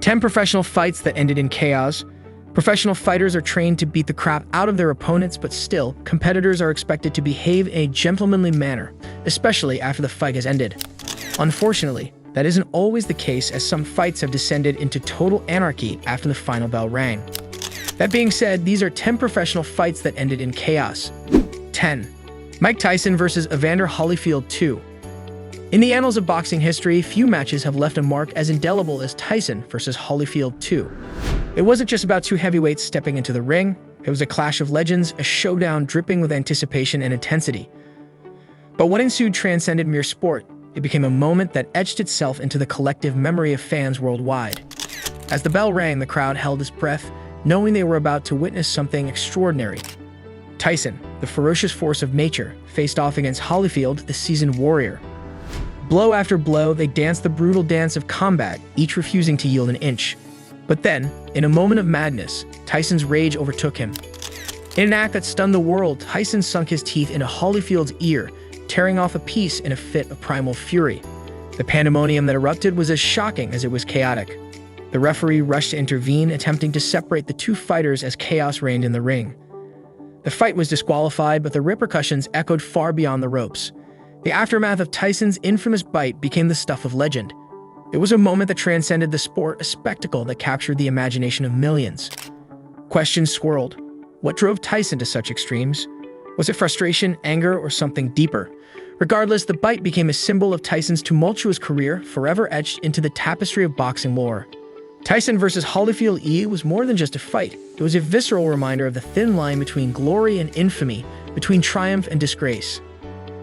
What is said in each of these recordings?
10 professional fights that ended in chaos. Professional fighters are trained to beat the crap out of their opponents, but still, competitors are expected to behave in a gentlemanly manner, especially after the fight has ended. Unfortunately, that isn't always the case, as some fights have descended into total anarchy after the final bell rang. That being said, these are 10 professional fights that ended in chaos. 10. Mike Tyson versus Evander Holyfield 2. In the annals of boxing history, few matches have left a mark as indelible as Tyson versus Holyfield 2. It wasn't just about two heavyweights stepping into the ring, it was a clash of legends, a showdown dripping with anticipation and intensity. But what ensued transcended mere sport. It became a moment that etched itself into the collective memory of fans worldwide. As the bell rang, the crowd held its breath, knowing they were about to witness something extraordinary. Tyson, the ferocious force of nature, faced off against Holyfield, the seasoned warrior. Blow after blow, they danced the brutal dance of combat, each refusing to yield an inch. But then, in a moment of madness, Tyson's rage overtook him. In an act that stunned the world, Tyson sunk his teeth into Holyfield's ear, tearing off a piece in a fit of primal fury. The pandemonium that erupted was as shocking as it was chaotic. The referee rushed to intervene, attempting to separate the two fighters as chaos reigned in the ring. The fight was disqualified, but the repercussions echoed far beyond the ropes. The aftermath of Tyson's infamous bite became the stuff of legend. It was a moment that transcended the sport, a spectacle that captured the imagination of millions. Questions swirled. What drove Tyson to such extremes? Was it frustration, anger, or something deeper? Regardless, the bite became a symbol of Tyson's tumultuous career, forever etched into the tapestry of boxing lore. Tyson versus Holyfield was more than just a fight. It was a visceral reminder of the thin line between glory and infamy, between triumph and disgrace.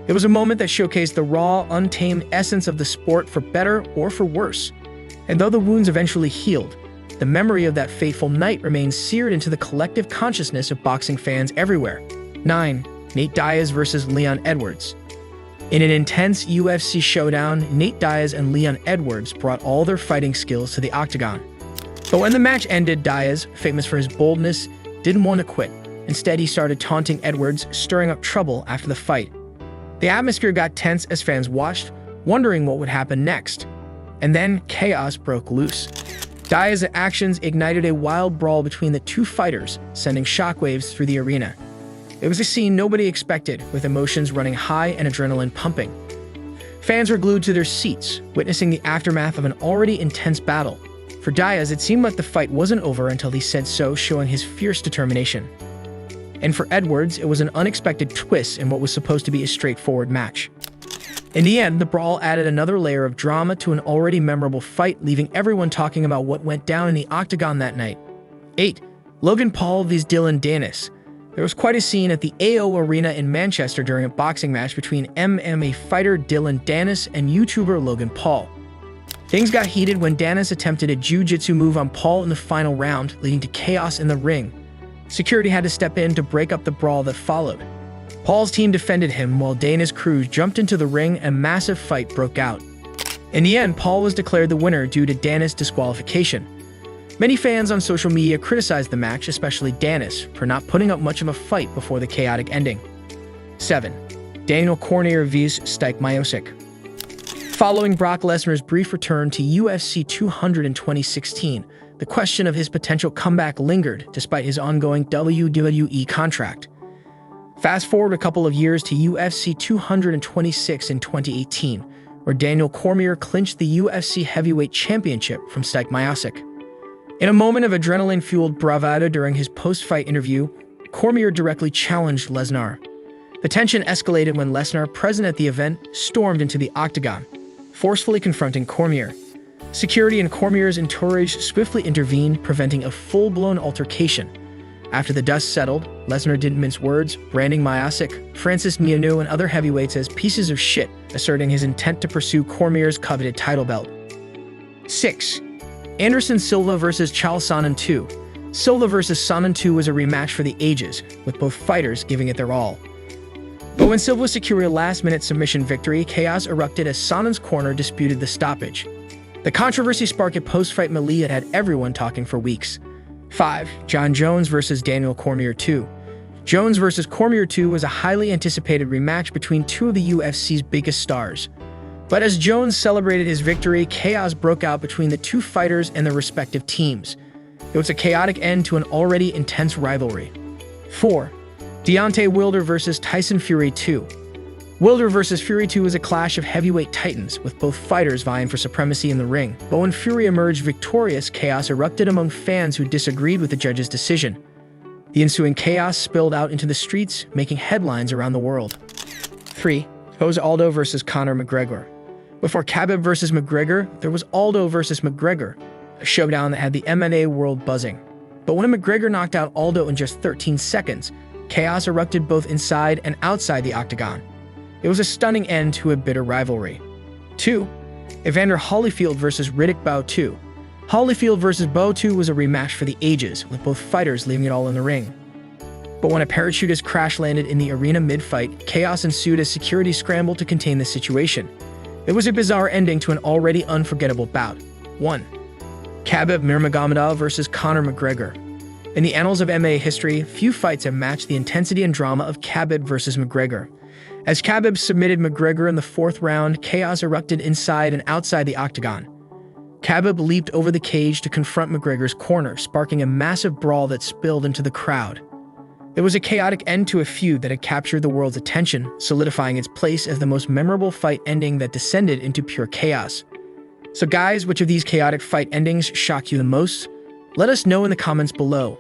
It was a moment that showcased the raw, untamed essence of the sport, for better or for worse. And though the wounds eventually healed, the memory of that fateful night remains seared into the collective consciousness of boxing fans everywhere. 9. Nate Diaz versus Leon Edwards. In an intense UFC showdown, Nate Diaz and Leon Edwards brought all their fighting skills to the octagon. But when the match ended, Diaz, famous for his boldness, didn't want to quit. Instead, he started taunting Edwards, stirring up trouble after the fight. The atmosphere got tense as fans watched, wondering what would happen next. And then chaos broke loose. Diaz's actions ignited a wild brawl between the two fighters, sending shockwaves through the arena. It was a scene nobody expected, with emotions running high and adrenaline pumping. Fans were glued to their seats, witnessing the aftermath of an already intense battle. For Diaz, it seemed like the fight wasn't over until he said so, showing his fierce determination. And for Edwards, it was an unexpected twist in what was supposed to be a straightforward match. In the end, the brawl added another layer of drama to an already memorable fight, leaving everyone talking about what went down in the octagon that night. 8. Logan Paul vs. Dylan Dennis. There was quite a scene at the AO Arena in Manchester during a boxing match between MMA fighter Dylan Dennis and YouTuber Logan Paul. Things got heated when Dennis attempted a jiu-jitsu move on Paul in the final round, leading to chaos in the ring. Security had to step in to break up the brawl that followed. Paul's team defended him while Dana's crew jumped into the ring and a massive fight broke out. In the end, Paul was declared the winner due to Dana's disqualification. Many fans on social media criticized the match, especially Dennis, for not putting up much of a fight before the chaotic ending. 7. Daniel Cormier vs. Stipe Miocic. Following Brock Lesnar's brief return to UFC 200 in 2016, the question of his potential comeback lingered despite his ongoing WWE contract. Fast forward a couple of years to UFC 226 in 2018, where Daniel Cormier clinched the UFC Heavyweight Championship from Stipe Miocic. In a moment of adrenaline-fueled bravado during his post-fight interview, Cormier directly challenged Lesnar. The tension escalated when Lesnar, present at the event, stormed into the octagon, forcefully confronting Cormier. Security and Cormier's entourage swiftly intervened, preventing a full-blown altercation. After the dust settled, Lesnar didn't mince words, branding Miocic, Francis Ngannou, and other heavyweights as pieces of shit, asserting his intent to pursue Cormier's coveted title belt. 6. Anderson Silva vs. Chael Sonnen 2. Silva vs. Sonnen 2 was a rematch for the ages, with both fighters giving it their all. But when Silva secured a last-minute submission victory, chaos erupted as Sonnen's corner disputed the stoppage. The controversy sparked a post-fight melee that had everyone talking for weeks. 5. John Jones vs. Daniel Cormier 2. Jones vs. Cormier 2 was a highly anticipated rematch between two of the UFC's biggest stars. But as Jones celebrated his victory, chaos broke out between the two fighters and their respective teams. It was a chaotic end to an already intense rivalry. 4. Deontay Wilder vs. Tyson Fury 2. Wilder vs. Fury 2 was a clash of heavyweight titans, with both fighters vying for supremacy in the ring. But when Fury emerged victorious, chaos erupted among fans who disagreed with the judge's decision. The ensuing chaos spilled out into the streets, making headlines around the world. 3. Jose Aldo vs. Conor McGregor. Before Khabib vs. McGregor, there was Aldo vs. McGregor, a showdown that had the MMA world buzzing. But when McGregor knocked out Aldo in just 13 seconds, chaos erupted both inside and outside the octagon. It was a stunning end to a bitter rivalry. 2. Evander Holyfield vs. Riddick Bowe 2. Holyfield vs. Bowe 2 was a rematch for the ages, with both fighters leaving it all in the ring. But when a parachutist crash-landed in the arena mid-fight, chaos ensued as security scrambled to contain the situation. It was a bizarre ending to an already unforgettable bout. 1. Khabib Nurmagomedov vs. Conor McGregor. In the annals of MMA history, few fights have matched the intensity and drama of Khabib vs. McGregor. As Khabib submitted McGregor in the 4th round, chaos erupted inside and outside the octagon. Khabib leaped over the cage to confront McGregor's corner, sparking a massive brawl that spilled into the crowd. It was a chaotic end to a feud that had captured the world's attention, solidifying its place as the most memorable fight ending that descended into pure chaos. So guys, which of these chaotic fight endings shocked you the most? Let us know in the comments below.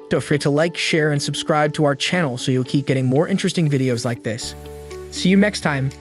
Don't forget to like, share, and subscribe to our channel so you'll keep getting more interesting videos like this. See you next time.